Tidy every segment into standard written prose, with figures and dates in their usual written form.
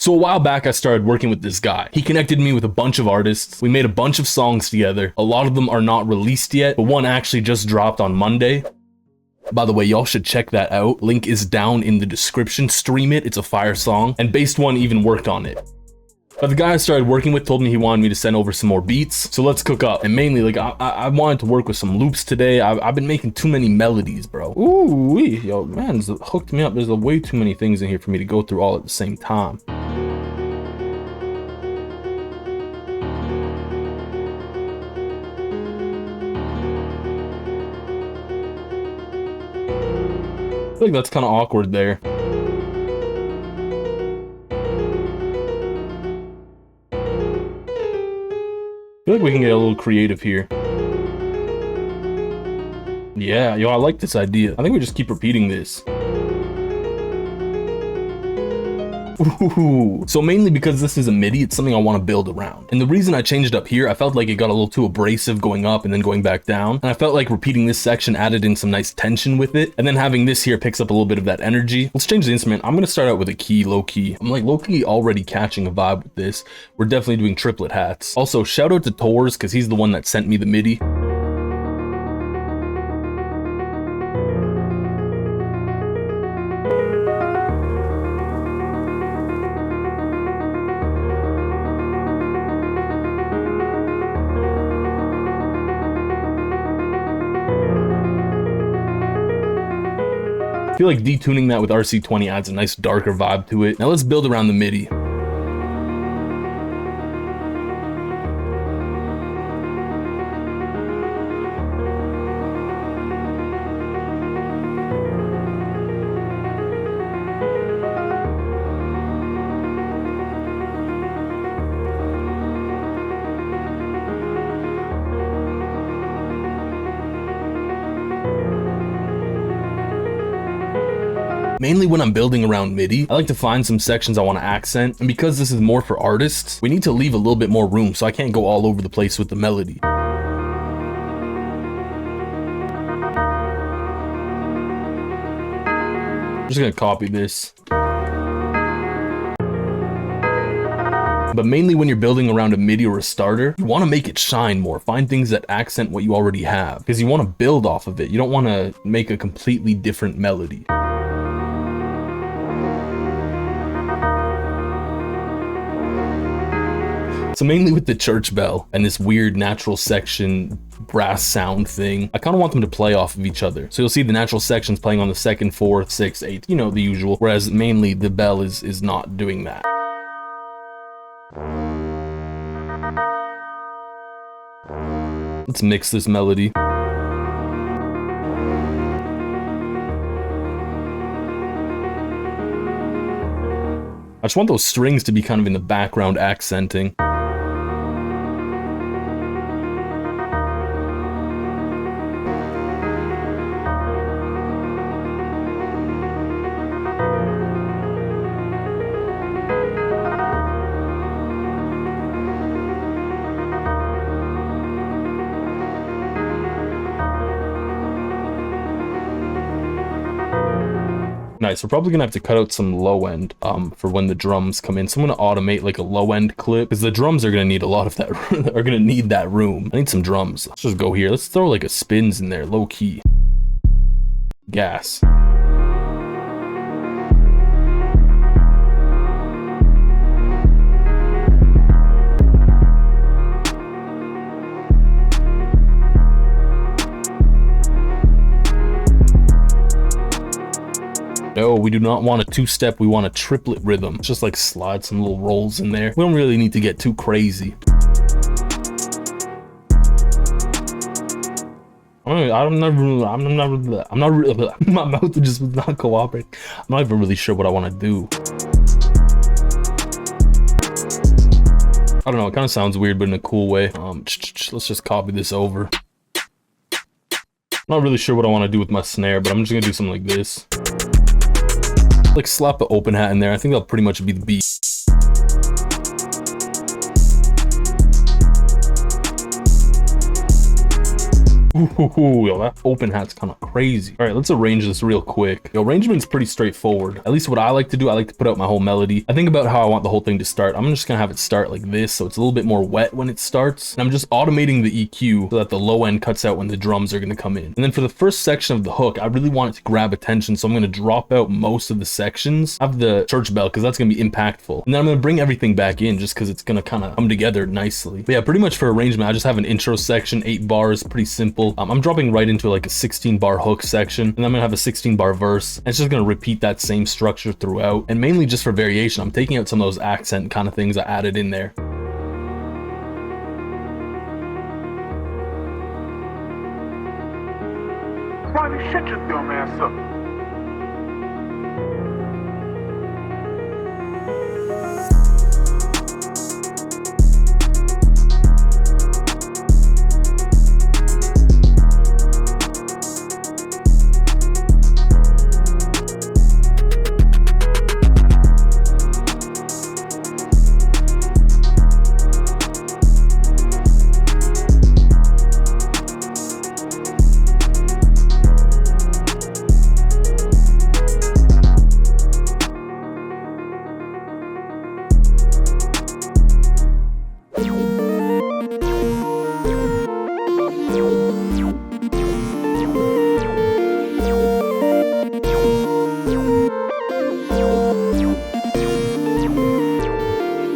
So a while back, I started working with this guy. He connected me with a bunch of artists. We made a bunch of songs together. A lot of them are not released yet, but one actually just dropped on Monday. By the way, y'all should check that out. Link is down in the description. Stream it. It's a fire song. And Based One even worked on it. But the guy I started working with told me he wanted me to send over some more beats. So let's cook up. And mainly, like, I wanted to work with some loops today. I've been making too many melodies, bro. Ooh, yo, man, it's hooked me up. There's way too many things in here for me to go through all at the same time. I feel like that's kind of awkward there. I feel like we can get a little creative here. Yeah, yo, I like this idea. I think we just keep repeating this. Ooh. So mainly because this is a MIDI, it's something I want to build around. And the reason I changed up here, I felt like it got a little too abrasive going up and then going back down. And I felt like repeating this section added in some nice tension with it. And then having this here picks up a little bit of that energy. Let's change the instrument. I'm going to start out with a key, low key. I'm like low key already catching a vibe with this. We're definitely doing triplet hats. Also, shout out to Tors because he's the one that sent me the MIDI. I feel like detuning that with RC20 adds a nice darker vibe to it. Now let's build around the MIDI. Mainly when I'm building around MIDI, I like to find some sections I want to accent, and because this is more for artists, we need to leave a little bit more room so I can't go all over the place with the melody. I'm just gonna copy this. But mainly when you're building around a MIDI or a starter, you want to make it shine more. Find things that accent what you already have, because you want to build off of it. You don't want to make a completely different melody. So mainly with the church bell and this weird natural section brass sound thing, I kind of want them to play off of each other. So you'll see the natural sections playing on the 2nd, 4th, 6th, 8th, you know, the usual. Whereas mainly the bell is not doing that. Let's mix this melody. I just want those strings to be kind of in the background accenting. Nice. We're probably gonna have to cut out some low end for when the drums come in. So I'm gonna automate like a low end clip because the drums are gonna need a lot of that are gonna need that room. I need some drums. Let's just go here. Let's throw like a spins in there, low key. Gas. No, we do not want a two-step, we want a triplet rhythm. Just like slide some little rolls in there. We don't really need to get too crazy. I'm not my mouth just was not cooperating. I'm not even really sure what I want to do. I don't know, it kind of sounds weird, but in a cool way. Let's just copy this over. I'm not really sure what I want to do with my snare, but I'm just gonna do something like this. Like slap the open hat in there. I think that'll pretty much be the beat. Ooh, yo, that open hat's kind of crazy. All right, let's arrange this real quick. Yo, arrangement's pretty straightforward. At least what I like to do, I like to put out my whole melody. I think about how I want the whole thing to start. I'm just gonna have it start like this, so it's a little bit more wet when it starts. And I'm just automating the EQ so that the low end cuts out when the drums are gonna come in. And then for the first section of the hook, I really want it to grab attention, so I'm gonna drop out most of the sections. I have the church bell because that's gonna be impactful. And then I'm gonna bring everything back in just because it's gonna kind of come together nicely. But yeah, pretty much for arrangement, I just have an intro section, 8 bars, pretty simple. I'm dropping right into like a 16 bar hook section, and I'm gonna have a 16 bar verse. And it's just gonna repeat that same structure throughout. And mainly just for variation, I'm taking out some of those accent kind of things I added in there. Riley, shut your dumb ass up.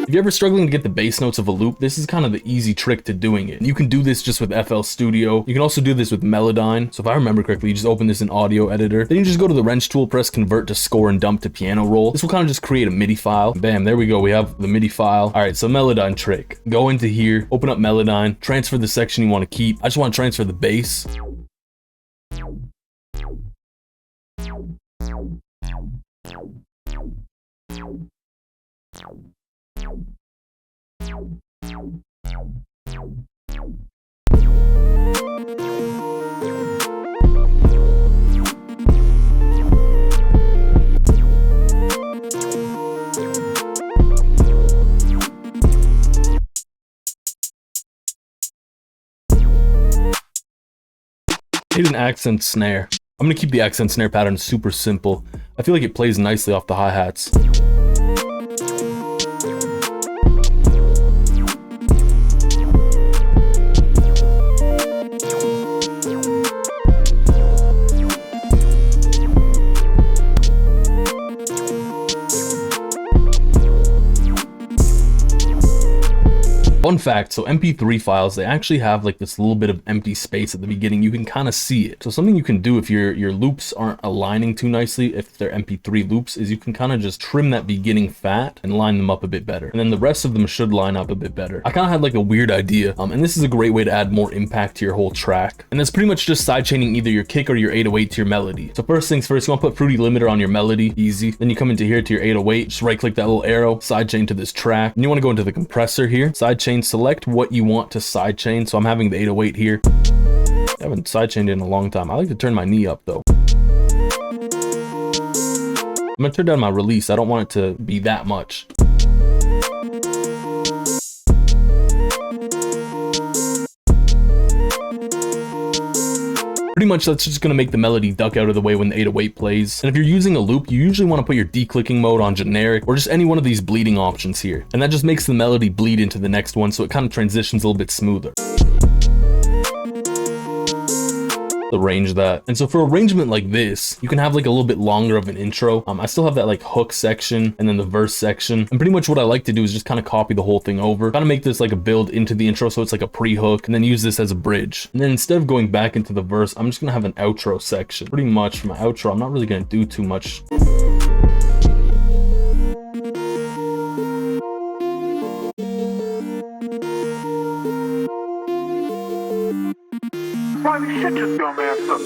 If you're ever struggling to get the bass notes of a loop, this is kind of the easy trick to doing it. You can do this just with FL Studio. You can also do this with Melodyne. So if I remember correctly, you just open this in Audio Editor. Then you just go to the wrench tool, press convert to score and dump to piano roll. This will kind of just create a MIDI file. Bam, there we go. We have the MIDI file. All right, so Melodyne trick. Go into here, open up Melodyne, transfer the section you want to keep. I just want to transfer the bass. Hit an accent snare. I'm gonna keep the accent snare pattern super simple. I feel like it plays nicely off the hi-hats. Fun fact, so MP3 files, they actually have like this little bit of empty space at the beginning. You can kind of see it. So something you can do if your loops aren't aligning too nicely, if they're MP3 loops, is you can kind of just trim that beginning fat and line them up a bit better. And then the rest of them should line up a bit better. I kind of had like a weird idea, and this is a great way to add more impact to your whole track. And that's pretty much just sidechaining either your kick or your 808 to your melody. So first things first, you want to put Fruity Limiter on your melody, easy. Then you come into here to your 808, just right click that little arrow, sidechain to this track. And you want to go into the compressor here, sidechain, select what you want to sidechain. So I'm having the 808 here. I haven't sidechained in a long time. I like to turn my knee up though. I'm gonna turn down my release. I don't want it to be that much. Pretty much that's just gonna make the melody duck out of the way when the 808 plays. And if you're using a loop, you usually want to put your declicking mode on generic or just any one of these bleeding options here. And that just makes the melody bleed into the next one, so it kind of transitions a little bit smoother. Arrange that. And so for arrangement like this, you can have like a little bit longer of an intro. I still have that like hook section and then the verse section. And pretty much what I like to do is just kind of copy the whole thing over, kind of make this like a build into the intro, so it's like a pre-hook, and then use this as a bridge. And then instead of going back into the verse, I'm just gonna have an outro section. Pretty much for my outro, I'm not really gonna do too much. Riley, shut your dumb ass up.